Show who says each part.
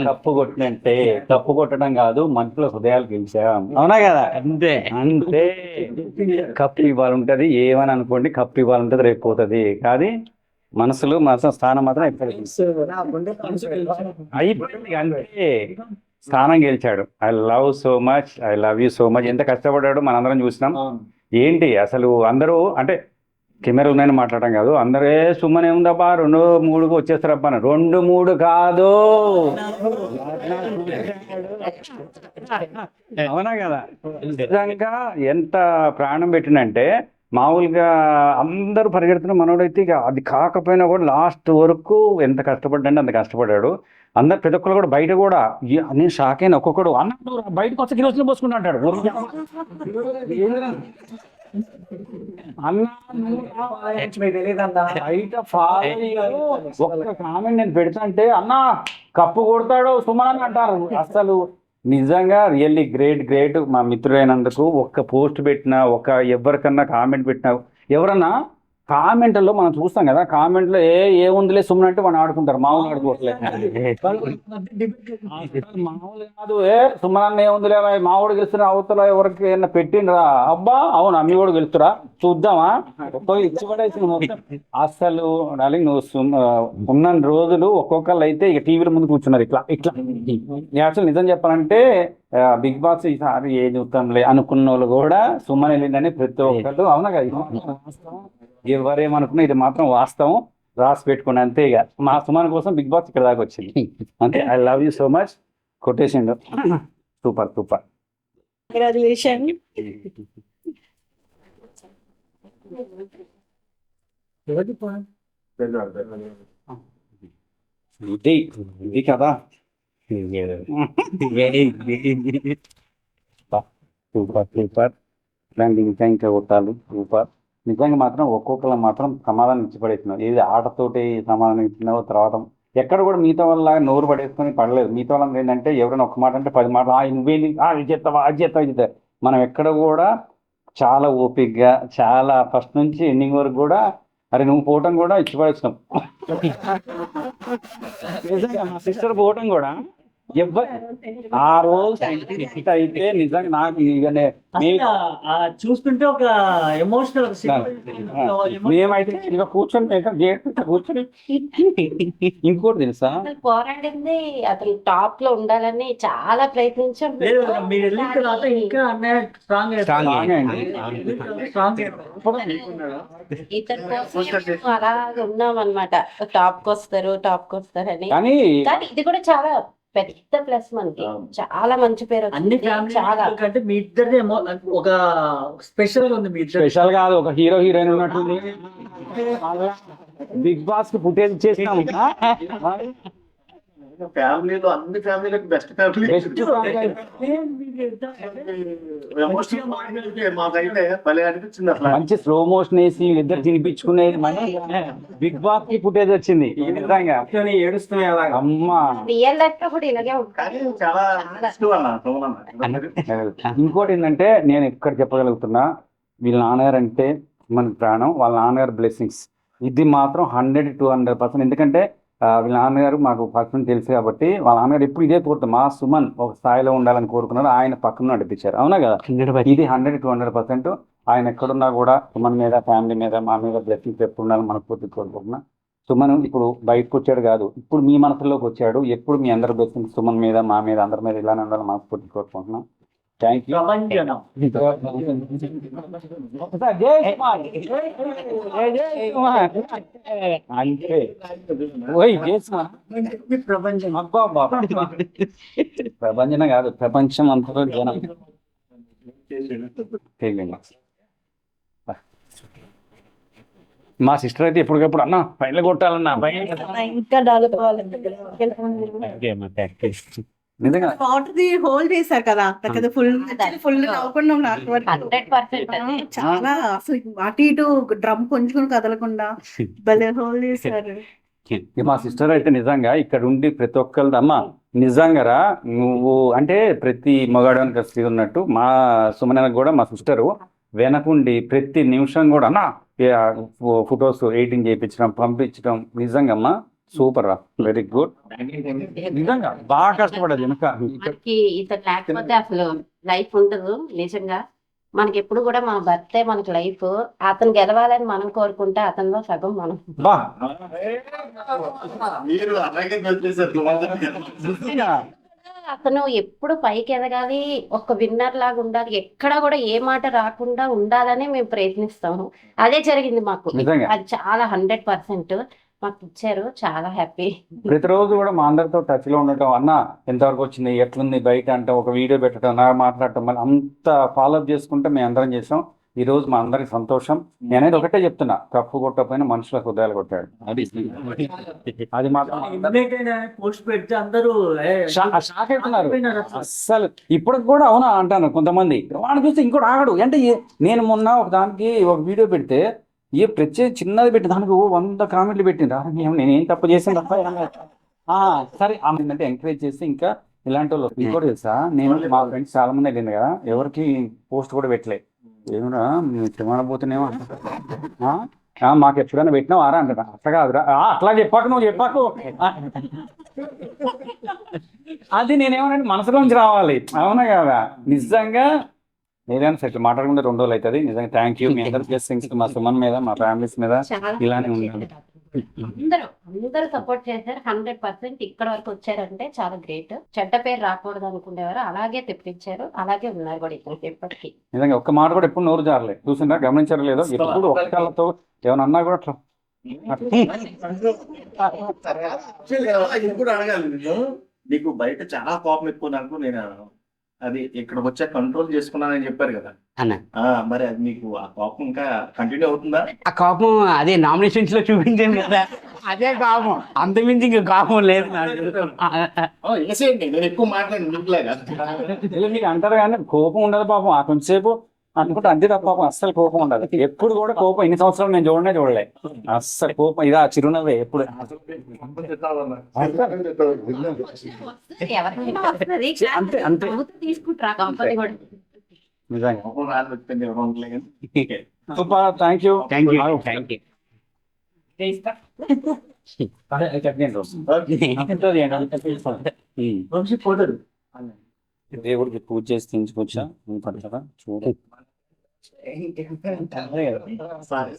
Speaker 1: Cup కొట్టినంటే cup కొట్టడం కాదు, మనుషుల హృదయాలు గెలిచాం. అవునా కదా? అంతే అంటే కప్పు ఇవ్వాలంటది, ఏమని అనుకోండి, కప్పు ఇవ్వాలంటది, రేపు పోతుంది. కానీ మనసులు మనసు స్థానం మాత్రం అయిపోయింది. అంటే స్థానం గెలిచాడు. I love so much, I love you so much. ఎంత కష్టపడ్డాడు మనందరం చూసినాం. ఏంటి అసలు అందరూ అంటే కెమెరా ఉన్నాయని మాట్లాడడం కాదు, అందరే సుమ్మనే ఉందబ్బా 2-3 వచ్చేస్తారబ్బా. 2-3 కాదు, అవునా కదా? నిజంగా ఎంత ప్రాణం పెట్టినంటే, మామూలుగా అందరూ పరిగెడుతున్న మనోడైతే ఇక అది కాకపోయినా కూడా లాస్ట్ వరకు ఎంత కష్టపడ్డాంటే అంత కష్టపడ్డాడు. అందరు ప్రతి ఒక్కరు కూడా బయట కూడా నేను షాక్ అయిన. ఒక్కొక్కడు అన్న బయటకు వస్తే కిరోసిన్ పోసుకుంటా అంటాడు. ఒక్క కామెంట్ నేను పెడతాంటే అన్న కప్పు కొడతాడు సుమన్ అని అంటారు. అసలు నిజంగా రియల్లీ గ్రేట్ గ్రేట్. మా మిత్రుడైనందుకు ఒక్క పోస్ట్ పెట్టినా, ఒక ఎవరికన్నా కామెంట్ పెట్టినా, ఎవరన్నా కామెంట్లో మనం చూస్తాం కదా, కామెంట్లో ఏముందిలే సుమన్ అంటే మనం ఆడుకుంటారు, మామూలు ఆడుకోవట్లేదు. మామూలు కాదు, సుమన్ అన్న ఏముందిలే, మావాడు గెలుస్తున్నా, అవతల ఎవరికి ఏమన్నా పెట్టిండ్రా, అబ్బా అవును అమ్మి కూడా గెలుస్తురా చూద్దామా, ఇచ్చి పడేసి. అసలు డార్లింగ్ నువ్వు ఉన్న రోజులు ఒక్కొక్కళ్ళు అయితే ఇక టీవీల ముందు కూర్చున్నారు ఇట్లా ఇట్లా. యాక్చువల్ నిజం చెప్పాలంటే బిగ్ బాస్ ఈసారి ఏ చూస్తాంలే అనుకున్న వాళ్ళు కూడా సుమన్ వెళ్ళిందని ప్రతి ఒక్కళ్ళు. అవునా కదా? ఎవరేమనుకున్నా ఇది మాత్రం వాస్తవం, రాసి పెట్టుకోండి అంతే. ఇక మా సుమన్ కోసం బిగ్ బాస్ ఇక్కడ దాకా వచ్చింది అంతే. I love you so much. Quotation super super. ఇది కదా సూపర్ సూపర్. ఇలాంటి ఇంకా కొట్టాలి. సూపర్. నిజంగా మాత్రం ఒక్కొక్కరు మాత్రం సమాధానం ఇచ్చి పడేస్తున్నారు. ఏది ఆటతోటి సమాధానం ఇచ్చినావో తర్వాత ఎక్కడ కూడా మిగతా వాళ్ళ నోరు పడేసుకొని పడలేదు. మిగతా వాళ్ళకి ఏంటంటే ఎవరైనా ఒక మాట అంటే 10 మాటలు నువ్వేంది ఇది చేస్తావా అది చేస్తావా ఇది చేస్తావు. మనం ఎక్కడ కూడా చాలా ఓపిక్గా, చాలా ఫస్ట్ నుంచి ఎండింగ్ వరకు కూడా అరే నువ్వు పోవటం కూడా ఇచ్చి పడేస్తున్నాం. మా సిస్టర్ పోవటం కూడా ఆ రోజు అయితే నిజంగా నాకు
Speaker 2: చూస్తుంటే ఒక ఎమోషనల్.
Speaker 1: మేమైతే ఇక కూర్చొని కూర్చొని ఇంకోటి తెలుసా,
Speaker 3: పోరాడింది అతను టాప్ లో ఉండాలని చాలా ప్రయత్నించాం.
Speaker 2: మీరు వెళ్ళిన తర్వాత ఇంకా అన్నయ్య
Speaker 3: ఇతని కోసం అలాగే ఉన్నాం అనమాట. టాప్ కి వస్తారు అని.
Speaker 1: కానీ
Speaker 3: ఇది కూడా చాలా పెద్ద ప్లస్ మనకి. చాలా మంచి పేరు
Speaker 2: అన్ని చాలా. కంటే మీ ఇద్దరిది ఒక స్పెషల్ ఉంది. మీ
Speaker 1: స్పెషల్ కాదు, ఒక హీరో హీరోయిన్ ఉన్నట్టుంది. బిగ్ బాస్ కి ఫుటేజ్ చేసినాం.
Speaker 4: ఫ్యామిలీలో అన్ని ఫ్యామిలీలకు బెస్ట్ ఫ్యామిలీ. మాకైతే భలే అనిపించింది అసలు.
Speaker 1: మంచి స్లో మోషన్ వేసి ఇద్దరు తినిపించుకునేది బిగ్ బాస్ కి ఫుటేజ్ వచ్చింది. నిజంగా
Speaker 2: ఏడుస్తున్నాయి
Speaker 1: అమ్మా.
Speaker 3: రియల్ లైఫ్ లో కూడా ఇలాగే
Speaker 4: కానీ చాలా
Speaker 1: ఇంకోటి ఏంటంటే నేను ఎక్కడ చెప్పగలుగుతున్నా, వీళ్ళ నాన్నగారు అంటే మన ప్రాణం. వాళ్ళ నాన్నగారు బ్లెస్సింగ్స్ ఇది మాత్రం 100-200%. ఎందుకంటే వీళ్ళ నాన్నగారు మాకు ఫస్ట్ నుంచి తెలుసు కాబట్టి వాళ్ళ నాన్నగారు ఎప్పుడు ఇదే కోరుతాం, మా సుమన్ ఒక స్థాయిలో ఉండాలని కోరుకున్నారు. ఆయన పక్కన నడిపించారు. అవునా కదా? ఇది 100-200%. ఆయన ఎక్కడున్నా కూడా సుమన్ మీద, ఫ్యామిలీ మీద, మా మీద బ్లెస్సింగ్స్ ఎప్పుడు ఉండాలని మనస్ఫూర్తి కోరుకుంటున్నా. సుమన్ ఇప్పుడు బయటకు వచ్చాడు కాదు, ఇప్పుడు మీ మనసులోకి వచ్చాడు. ఎప్పుడు మీ అందరి బ్లెస్సింగ్స్ సుమన్ మీద, మా మీద, అందరి మీద ఇలానే ఉండాలని మనస్ఫూర్తి కోరుకుంటున్నాం. Thank you. అంటే ప్రపంచం కాదు, ప్రపంచం అంతలో జనం. మా సిస్టర్ అయితే ఎప్పటికప్పుడు అన్న పైన కొట్టాలన్నా నిజంగా
Speaker 5: హోల్డ్ చేశారు కదా, ఫుల్ చాలా అసలు అటు ఇటు డ్రమ్ కొంచెం కదలకుండా భలే హోల్డ్ చేశారు.
Speaker 1: మా సిస్టర్ అయితే నిజంగా ఇక్కడ ఉండి ప్రతి ఒక్కరిది అమ్మ నిజంగా నువ్వు అంటే ప్రతి మగాడానికి ఉన్నట్టు మా సుమనకు కూడా మా సిస్టరు వెనకుండి ప్రతి నిమిషం కూడా అన్న ఫొటోస్ ఎడిటింగ్ చేయించడం పంపించడం నిజంగా అమ్మా సూపర్ రా, వెరీ గుడ్. నిజంగా బాగా కష్టపడదు వెనక.
Speaker 3: మనకి ఇతను లేకపోతే అసలు లైఫ్ ఉండదు నిజంగా. మనకి ఎప్పుడు కూడా మన భర్తే మనకి లైఫ్. అతను గెలవాలని మనం కోరుకుంటే అతనిలో సగం మనం.
Speaker 1: బా
Speaker 4: మీరు అలాగే వచ్చేసారు.
Speaker 3: అతను ఎప్పుడు పైకి ఎదగాలి, ఒక విన్నర్ లాగా ఉండాలి, ఎక్కడ కూడా ఏ మాట రాకుండా ఉండాలని మేము ప్రయత్నిస్తాము. అదే జరిగింది మాకు.
Speaker 1: నిజంగా.
Speaker 3: అది చాలా 100% మాకు ఇచ్చారు. చాలా హ్యాపీ.
Speaker 1: ప్రతిరోజు కూడా మా అందరితో టచ్ లో ఉండటం, అన్న ఎంతవరకు వచ్చింది, ఎట్లుంది బయట అంటే ఒక వీడియో పెట్టడం, నా మాట్లాడటం, మళ్ళీ అంత ఫాలోఅప్ చేసుకుంటే మేము అందరం చేసాం. ఈ రోజు మా అందరికి సంతోషం. నేనేది ఒకటే చెప్తున్నా, కప్పు కొట్టకపోయినా మనుషుల హృదయాలు కొట్టాడు. అది మాత్రం
Speaker 2: పోస్ట్ పెడితే అందరూ
Speaker 1: షాక్ అవుతున్నారు అస్సలు. ఇప్పుడు కూడా అవునా అంటాను కొంతమంది, వాడిని చూస్తే ఇంకోటి ఆగడు అంటే. నేను మొన్న ఒక దానికి ఒక వీడియో పెడితే ప్రత్యేక చిన్నది పెట్టి దానికి 100 కామెంట్లు పెట్టింది. నేనేం తప్పు చేసాను తప్ప సరే అంటే ఎంకరేజ్ చేస్తే ఇంకా ఇలాంటి వాళ్ళు. ఇంకోటి తెలుసా, నేను మా ఫ్రెండ్స్ చాలా మంది వెళ్ళింది కదా, ఎవరికి పోస్ట్ కూడా పెట్టలే. ఏమన్నా తినబోతున్నామో మాకు ఎప్పుడైనా పెట్టినావు ఆరా అంటారా, అట్లా కాదురా, అట్లా చెప్పాకు, నువ్వు చెప్పాకు. అది నేనేమన్నా మనసులోంచి రావాలి, అవునా కదా. నిజంగా ఏదైనా సరే మాట్లాడకుండా 2 రోజులు అవుతుంది. నిజంగా థ్యాంక్ యూ మీ అందరి బ్లెస్సింగ్స్ మా సుమన్ మీద, మా ఫ్యామిలీస్ మీద ఇలానే ఉండాలి.
Speaker 3: అందరూ సపోర్ట్ చేశారు. 100% ఇక్కడ వరకు వచ్చారంటే చాలా గ్రేట్. చెడ్డ పేరు రాకూడదు అనుకునేవారు, అలాగే తెప్పించారు, అలాగే ఉన్నారు కూడా ఇక్కడికి ఎప్పటికీ.
Speaker 1: నిజంగా ఒక్క మాట కూడా ఎప్పుడు నోరు జారలే, చూసిందా గమనించారు లేదో, ఎప్పుడు ఒక్క కళ్ళతో ఏమైనా అన్నా కూడా అట్లా.
Speaker 4: ఇప్పుడు అడగాలి నిన్ను, నీకు బయట చాలా కోపం ఎక్కువ నాకు, నేను అది ఇక్కడ వచ్చా కంట్రోల్ చేసుకున్నానని చెప్పారు కదా
Speaker 6: అన్న.
Speaker 4: మరి అది మీకు ఆ కోపం ఇంకా కంటిన్యూ అవుతుందా?
Speaker 6: ఆ కోపం అదే నామినేషన్స్ లో చూపించాను కదా, అదే కోపం, అంతమించి ఇంకా కోపం లేదు నాకు.
Speaker 4: వేసేయండి, నేను ఎక్కువ మాట్లాడి మీకులాగా.
Speaker 1: మీకు అంటారు కానీ కోపం ఉండదు పాపం. ఆ కొంచెంసేపు అనుకుంటే అంతే తప్ప పాపం అస్సలు కోపం ఉండదు. ఎప్పుడు కూడా కోపం ఇన్ని సంవత్సరాలు నేను చూడలే అస్సలు కోపం. ఇదా చిరునవ్వే ఎప్పుడు.
Speaker 3: ఎవరికైనా వస్తుంది,
Speaker 1: అంతే అంతే
Speaker 3: తీసుకుంటారా కంపెనీ కూడా.
Speaker 1: నిజంగా
Speaker 4: కోపం రాదు వచ్చింది, ఎవరు ఉండలే కానీ.
Speaker 1: Super, thank you.
Speaker 6: Thank you thank you.
Speaker 2: పోతారు.
Speaker 1: దేవుడికి పూజ చేసి తీయించుకొచ్చా పడతారా చూడు.
Speaker 4: సారీ